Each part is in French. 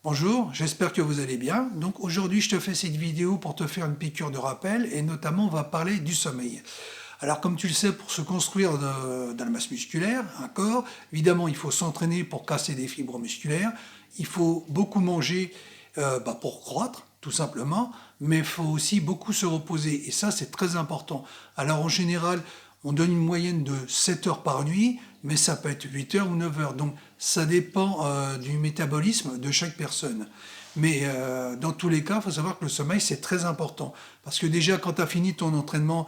Bonjour, j'espère que vous allez bien. Donc aujourd'hui, je te fais cette vidéo pour te faire une piqûre de rappel et notamment on va parler du sommeil. Alors comme tu le sais, pour se construire de la masse musculaire, un corps, évidemment il faut s'entraîner pour casser des fibres musculaires, il faut beaucoup manger pour croître, tout simplement, mais il faut aussi beaucoup se reposer et ça c'est très important. Alors en général, on donne une moyenne de 7 heures par nuit, mais ça peut être 8 heures ou 9 heures. Donc ça dépend du métabolisme de chaque personne. Mais dans tous les cas, il faut savoir que le sommeil, c'est très important. Parce que déjà, quand tu as fini ton entraînement,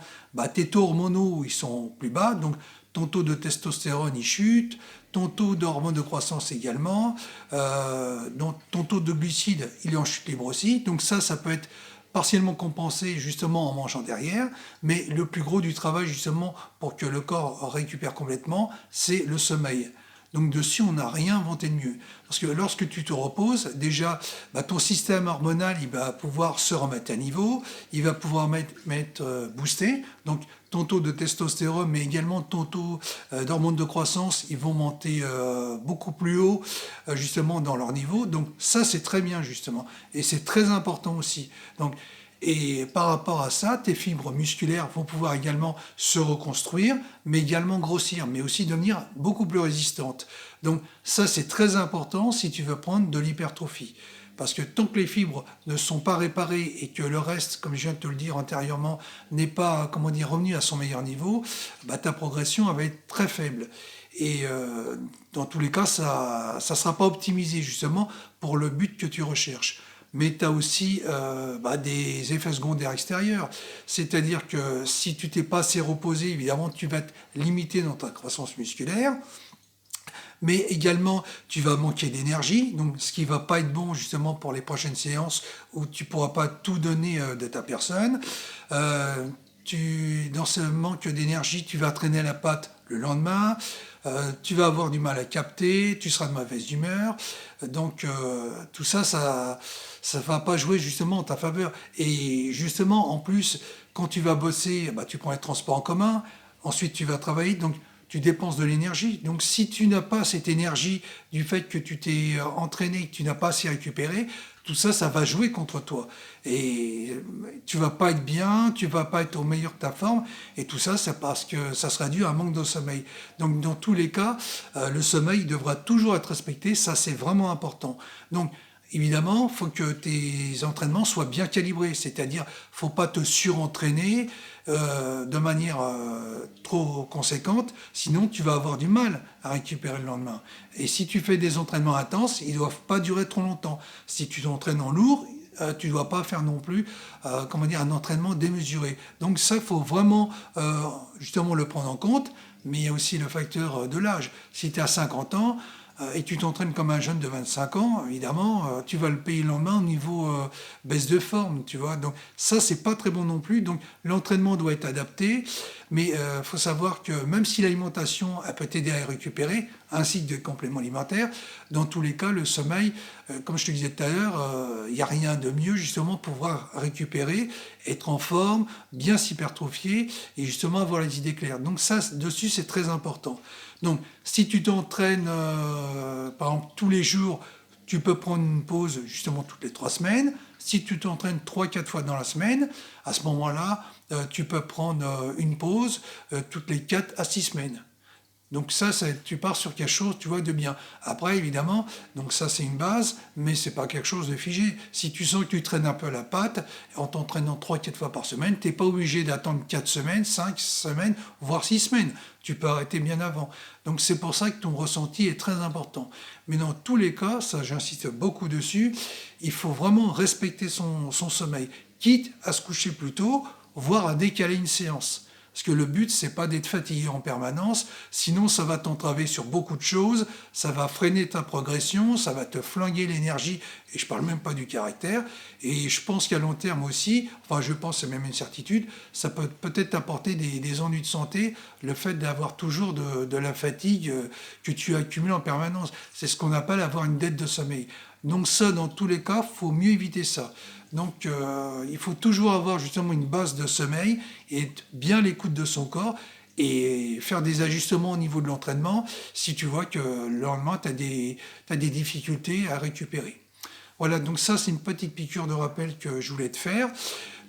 tes taux hormonaux, ils sont plus bas. Donc ton taux de testostérone, il chute. Ton taux d'hormones de croissance également. Donc, ton taux de glucides, il est en chute libre aussi. Donc ça peut être partiellement compensé justement en mangeant derrière, mais le plus gros du travail justement pour que le corps récupère complètement, c'est le sommeil. Donc dessus, on n'a rien inventé de mieux. Parce que lorsque tu te reposes, déjà, ton système hormonal, il va pouvoir se remettre à niveau, il va pouvoir booster. Donc ton taux de testostérone, mais également ton taux d'hormones de croissance, ils vont monter beaucoup plus haut, justement, dans leur niveau. Donc ça, c'est très bien, justement. Et c'est très important aussi. Donc, et par rapport à ça, tes fibres musculaires vont pouvoir également se reconstruire, mais également grossir, mais aussi devenir beaucoup plus résistantes. Donc ça, c'est très important si tu veux prendre de l'hypertrophie. Parce que tant que les fibres ne sont pas réparées et que le reste, comme je viens de te le dire antérieurement, n'est pas, revenu à son meilleur niveau, ta progression va être très faible. Et dans tous les cas, ça ne sera pas optimisé justement pour le but que tu recherches. Mais tu as aussi des effets secondaires extérieurs. C'est-à-dire que si tu t'es pas assez reposé, évidemment, tu vas te limiter dans ta croissance musculaire. Mais également, tu vas manquer d'énergie, donc ce qui va pas être bon justement pour les prochaines séances où tu pourras pas tout donner de ta personne. Dans ce manque d'énergie, tu vas traîner la patte le lendemain, tu vas avoir du mal à capter, tu seras de mauvaise humeur. Donc tout ça, ça va pas jouer justement en ta faveur. Et justement, en plus, quand tu vas bosser, tu prends les transports en commun, ensuite tu vas travailler, donc tu dépenses de l'énergie. Donc si tu n'as pas cette énergie du fait que tu t'es entraîné, que tu n'as pas assez récupéré, tout ça, ça va jouer contre toi. Et tu vas pas être bien, tu vas pas être au meilleur de ta forme. Et tout ça, c'est parce que ça sera dû à un manque de sommeil. Donc dans tous les cas, le sommeil devra toujours être respecté. Ça, c'est vraiment important. Donc évidemment, il faut que tes entraînements soient bien calibrés, c'est-à-dire faut pas te surentraîner de manière trop conséquente, sinon tu vas avoir du mal à récupérer le lendemain. Et si tu fais des entraînements intenses, ils ne doivent pas durer trop longtemps. Si tu t'entraînes en lourd, tu ne dois pas faire non plus un entraînement démesuré. Donc ça, il faut vraiment justement le prendre en compte, mais il y a aussi le facteur de l'âge. Si tu as 50 ans, et tu t'entraînes comme un jeune de 25 ans, évidemment, tu vas le payer le lendemain au niveau baisse de forme, tu vois. Donc ça, c'est pas très bon non plus. Donc l'entraînement doit être adapté, mais faut savoir que même si l'alimentation elle peut t'aider à récupérer, ainsi que des compléments alimentaires, dans tous les cas, le sommeil, comme je te disais tout à l'heure, il n'y a rien de mieux justement pour pouvoir récupérer, être en forme, bien s'hypertrophier et justement avoir les idées claires. Donc ça, dessus, c'est très important. Donc, si tu t'entraînes, par exemple, tous les jours, tu peux prendre une pause justement toutes les 3 semaines. Si tu t'entraînes 3, 4 fois dans la semaine, à ce moment-là, tu peux prendre une pause toutes les 4 à 6 semaines. Donc ça, tu pars sur quelque chose, tu vois, de bien. Après, évidemment, donc ça c'est une base, mais c'est pas quelque chose de figé. Si tu sens que tu traînes un peu la patte, en t'entraînant 3, 4 fois par semaine, t'es pas obligé d'attendre 4 semaines, 5 semaines, voire 6 semaines. Tu peux arrêter bien avant. Donc c'est pour ça que ton ressenti est très important. Mais dans tous les cas, ça j'insiste beaucoup dessus, il faut vraiment respecter son sommeil, quitte à se coucher plus tôt, voire à décaler une séance. Parce que le but, c'est pas d'être fatigué en permanence, sinon ça va t'entraver sur beaucoup de choses, ça va freiner ta progression, ça va te flinguer l'énergie, et je parle même pas du caractère, et je pense qu'à long terme aussi, enfin je pense, c'est même une certitude, ça peut peut-être t'apporter des ennuis de santé, le fait d'avoir toujours de la fatigue que tu accumules en permanence. C'est ce qu'on appelle avoir une dette de sommeil. Donc ça, dans tous les cas, faut mieux éviter ça. Donc il faut toujours avoir justement une base de sommeil et être bien à l'écoute de son corps et faire des ajustements au niveau de l'entraînement si tu vois que le lendemain tu as des difficultés à récupérer. Voilà, donc ça, c'est une petite piqûre de rappel que je voulais te faire.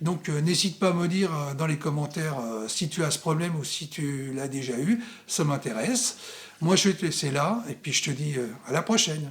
Donc, n'hésite pas à me dire dans les commentaires si tu as ce problème ou si tu l'as déjà eu. Ça m'intéresse. Moi, je vais te laisser là et puis je te dis à la prochaine.